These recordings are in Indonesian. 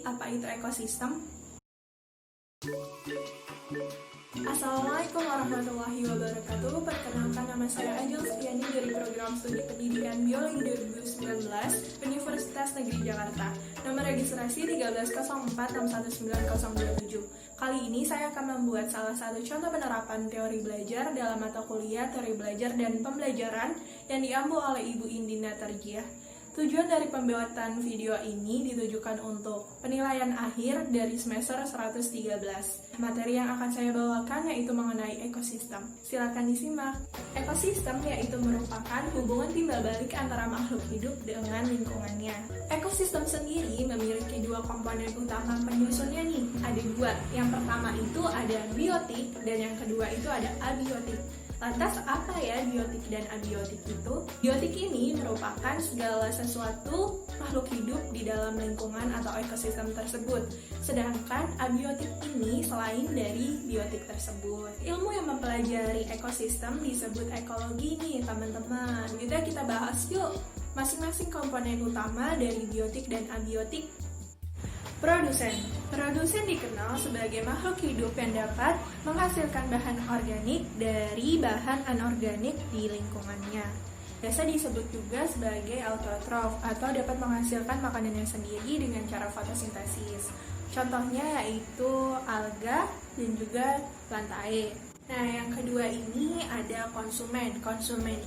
apa itu ekosistem? Assalamualaikum warahmatullahi wabarakatuh. Perkenalkan, nama saya Ajil Setiani dari Program Studi Pendidikan Biologi 2019 Universitas Negeri Jakarta. Nomor registrasi 1304619027. Kali ini saya akan membuat salah satu contoh penerapan teori belajar dalam mata kuliah teori belajar dan pembelajaran yang diambil oleh Ibu Indina Tarjiah. Tujuan dari pembuatan video ini ditujukan untuk penilaian akhir dari semester 113. Materi yang akan saya bawakan yaitu mengenai ekosistem. Silakan disimak. Ekosistem yaitu merupakan hubungan timbal balik antara makhluk hidup dengan lingkungannya. Ekosistem sendiri memiliki dua komponen utama penyusunnya nih. Ada dua. Yang pertama itu ada biotik dan yang kedua itu ada abiotik. Lantas apa ya biotik dan abiotik itu? Biotik ini merupakan segala sesuatu makhluk hidup di dalam lingkungan atau ekosistem tersebut. Sedangkan abiotik ini selain dari biotik tersebut. Ilmu yang mempelajari ekosistem disebut ekologi nih teman-teman. Kita bahas yuk masing-masing komponen utama dari biotik dan abiotik. Produsen dikenal sebagai makhluk hidup yang dapat menghasilkan bahan organik dari bahan anorganik di lingkungannya. Biasa disebut juga sebagai autotrof atau dapat menghasilkan makanannya sendiri dengan cara fotosintesis. Contohnya yaitu alga dan juga plantae. Nah, yang kedua ini ada konsumen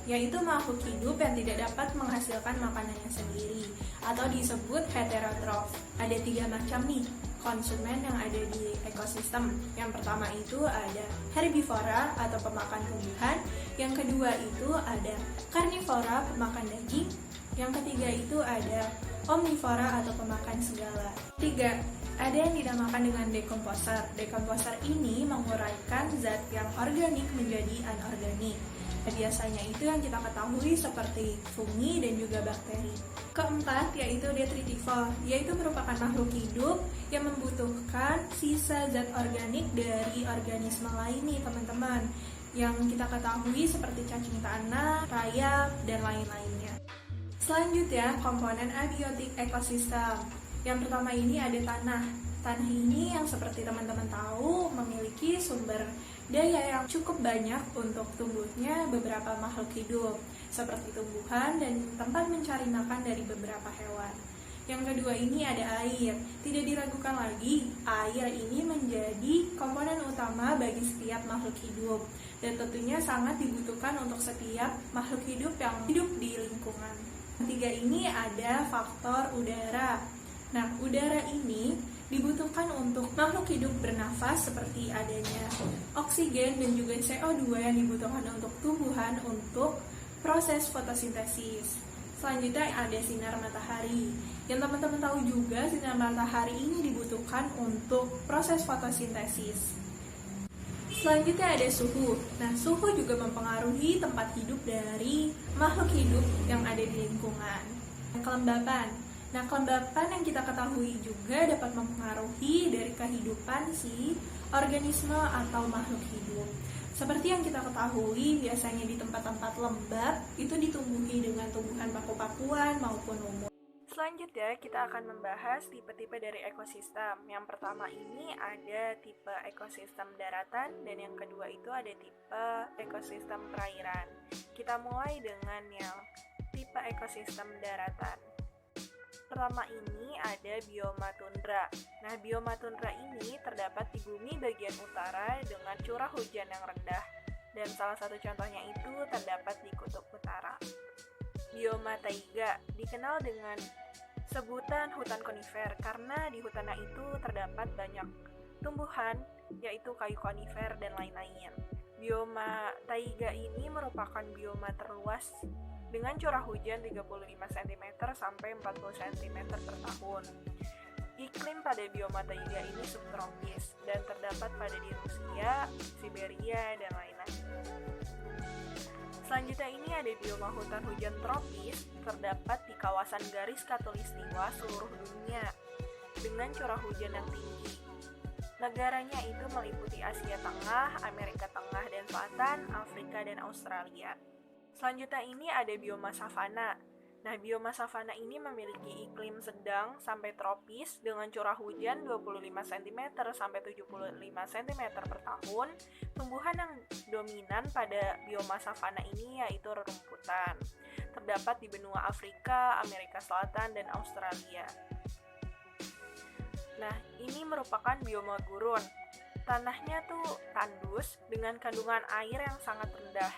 yaitu makhluk hidup yang tidak dapat menghasilkan makanannya sendiri atau disebut heterotrof. Ada 3 macam nih konsumen yang ada di ekosistem. Yang pertama itu ada herbivora atau pemakan tumbuhan, yang kedua itu ada karnivora pemakan daging, yang ketiga itu ada omnivora atau pemakan segala. 3. Ada yang dinamakan dengan dekomposer. Dekomposer ini menguraikan zat yang organik menjadi anorganik. Biasanya itu yang kita ketahui seperti fungi dan juga bakteri. Keempat yaitu detritivore, yaitu merupakan makhluk hidup yang membutuhkan sisa zat organik dari organisme lain nih teman-teman. Yang kita ketahui seperti cacing tanah, rayap, dan lain-lainnya. Selanjutnya komponen abiotik ekosistem. Yang pertama ini ada tanah. Tanah ini yang seperti teman-teman tahu memiliki sumber daya yang cukup banyak untuk tumbuhnya beberapa makhluk hidup seperti tumbuhan dan tempat mencari makan dari beberapa hewan. Yang kedua ini ada air. Tidak diragukan lagi, air ini menjadi komponen utama bagi setiap makhluk hidup dan tentunya sangat dibutuhkan untuk setiap makhluk hidup yang hidup di lingkungan. Ketiga ini ada faktor udara. Nah, udara ini dibutuhkan untuk makhluk hidup bernafas seperti adanya oksigen dan juga CO2 yang dibutuhkan untuk tumbuhan untuk proses fotosintesis. Selanjutnya ada sinar matahari. Yang teman-teman tahu juga sinar matahari ini dibutuhkan untuk proses fotosintesis. Selanjutnya ada suhu. Nah, suhu juga mempengaruhi tempat hidup dari makhluk hidup yang ada di lingkungan. Kelembapan. Nah, kelembapan yang kita ketahui juga dapat mempengaruhi dari kehidupan si organisme atau makhluk hidup. Seperti yang kita ketahui, biasanya di tempat-tempat lembab itu ditumbuhi dengan tumbuhan paku-pakuan maupun lumut. Selanjutnya, kita akan membahas tipe-tipe dari ekosistem. Yang pertama ini ada tipe ekosistem daratan dan yang kedua itu ada tipe ekosistem perairan. Kita mulai dengan yang tipe ekosistem daratan. Pertama ini ada bioma tundra. Nah, bioma tundra ini terdapat di bumi bagian utara dengan curah hujan yang rendah. Dan salah satu contohnya itu terdapat di kutub utara. Bioma taiga dikenal dengan sebutan hutan konifer karena di hutan itu terdapat banyak tumbuhan yaitu kayu konifer dan lain-lain. Bioma taiga ini merupakan bioma terluas dengan curah hujan 35 cm sampai 40 cm per tahun. Iklim pada bioma taiga ini subtropis dan terdapat pada di Rusia, Siberia, dan lain-lain. Selanjutnya ini ada bioma hutan hujan tropis terdapat di kawasan garis khatulistiwa seluruh dunia dengan curah hujan yang tinggi. Negaranya itu meliputi Asia Tengah, Amerika Tengah dan Selatan, Afrika, dan Australia. Selanjutnya ini ada bioma savana. Nah, bioma savana ini memiliki iklim sedang sampai tropis dengan curah hujan 25 cm sampai 75 cm per tahun. Tumbuhan yang dominan pada bioma savana ini yaitu rerumputan. Terdapat di benua Afrika, Amerika Selatan, dan Australia. Nah, ini merupakan bioma gurun. Tanahnya tuh tandus dengan kandungan air yang sangat rendah.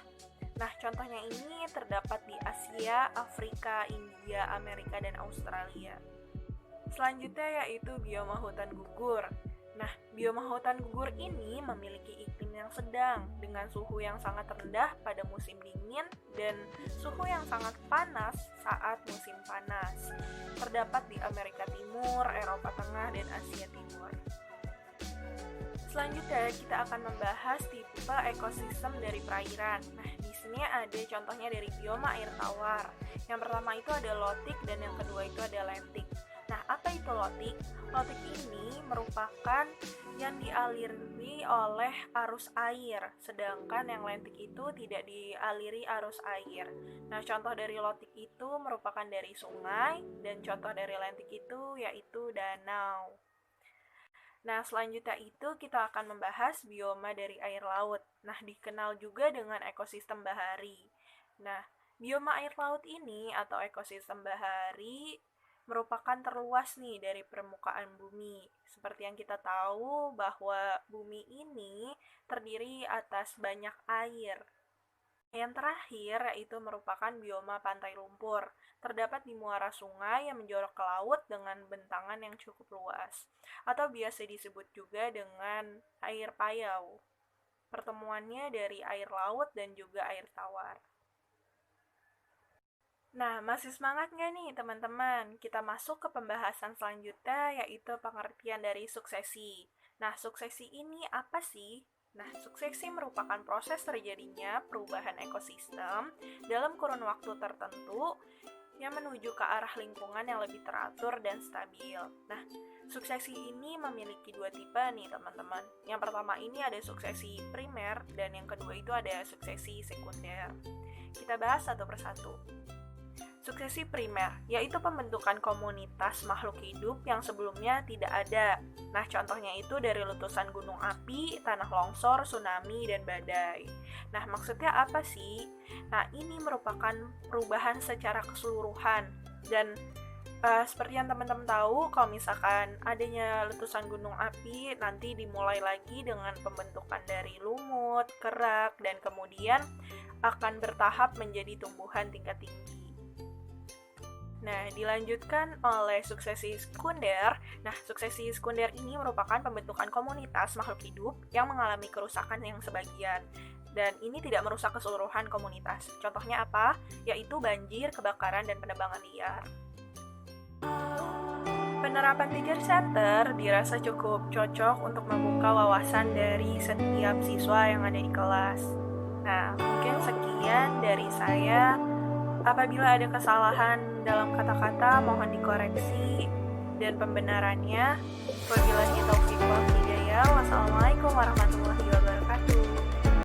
Nah, contohnya ini terdapat di Asia, Afrika, India, Amerika, dan Australia. Selanjutnya yaitu bioma hutan gugur. Nah, bioma hutan gugur ini memiliki iklim yang sedang dengan suhu yang sangat rendah pada musim dingin dan suhu yang sangat panas saat musim panas. Terdapat di Amerika Timur, Eropa Tengah, dan Asia Timur. Selanjutnya kita akan membahas tipe ekosistem dari perairan. Nah, di sini ada contohnya dari bioma air tawar. Yang pertama itu ada lotik dan yang kedua itu ada lentik. Nah, apa itu lotik? Lotik ini merupakan yang dialiri oleh arus air, sedangkan yang lentik itu tidak dialiri arus air. Nah, contoh dari lotik itu merupakan dari sungai dan contoh dari lentik itu yaitu danau. Nah, selanjutnya itu kita akan membahas bioma dari air laut. Nah, dikenal juga dengan ekosistem bahari. Nah, bioma air laut ini atau ekosistem bahari merupakan terluas nih dari permukaan bumi. Seperti yang kita tahu bahwa bumi ini terdiri atas banyak air. Yang terakhir yaitu merupakan bioma pantai lumpur. Terdapat di muara sungai yang menjorok ke laut dengan bentangan yang cukup luas, atau biasa disebut juga dengan air payau. Pertemuannya dari air laut dan juga air tawar. Nah, masih semangat nggak nih teman-teman? Kita masuk ke pembahasan selanjutnya yaitu pengertian dari suksesi. Nah, suksesi ini apa sih? Nah, suksesi merupakan proses terjadinya perubahan ekosistem dalam kurun waktu tertentu yang menuju ke arah lingkungan yang lebih teratur dan stabil. Nah, suksesi ini memiliki dua tipe nih teman-teman. Yang pertama ini ada suksesi primer dan yang kedua itu ada suksesi sekunder. Kita bahas satu persatu. Suksesi primer, yaitu pembentukan komunitas makhluk hidup yang sebelumnya tidak ada. Nah, contohnya itu dari letusan gunung api, tanah longsor, tsunami, dan badai. Nah, maksudnya apa sih? Nah, ini merupakan perubahan secara keseluruhan. Dan seperti yang teman-teman tahu, kalau misalkan adanya letusan gunung api, nanti dimulai lagi dengan pembentukan dari lumut, kerak, dan kemudian akan bertahap menjadi tumbuhan tingkat tinggi. Nah, dilanjutkan oleh suksesi sekunder. Nah, suksesi sekunder ini merupakan pembentukan komunitas makhluk hidup yang mengalami kerusakan yang sebagian. Dan ini tidak merusak keseluruhan komunitas. Contohnya apa? Yaitu banjir, kebakaran, dan penebangan liar. Penerapan Teacher Center dirasa cukup cocok untuk membuka wawasan dari setiap siswa yang ada di kelas. Nah, mungkin sekian dari saya. Apabila ada kesalahan dalam kata-kata, mohon dikoreksi dan pembenarannya. Wabillahi taufiq wal hidayah. Wassalamualaikum warahmatullahi wabarakatuh.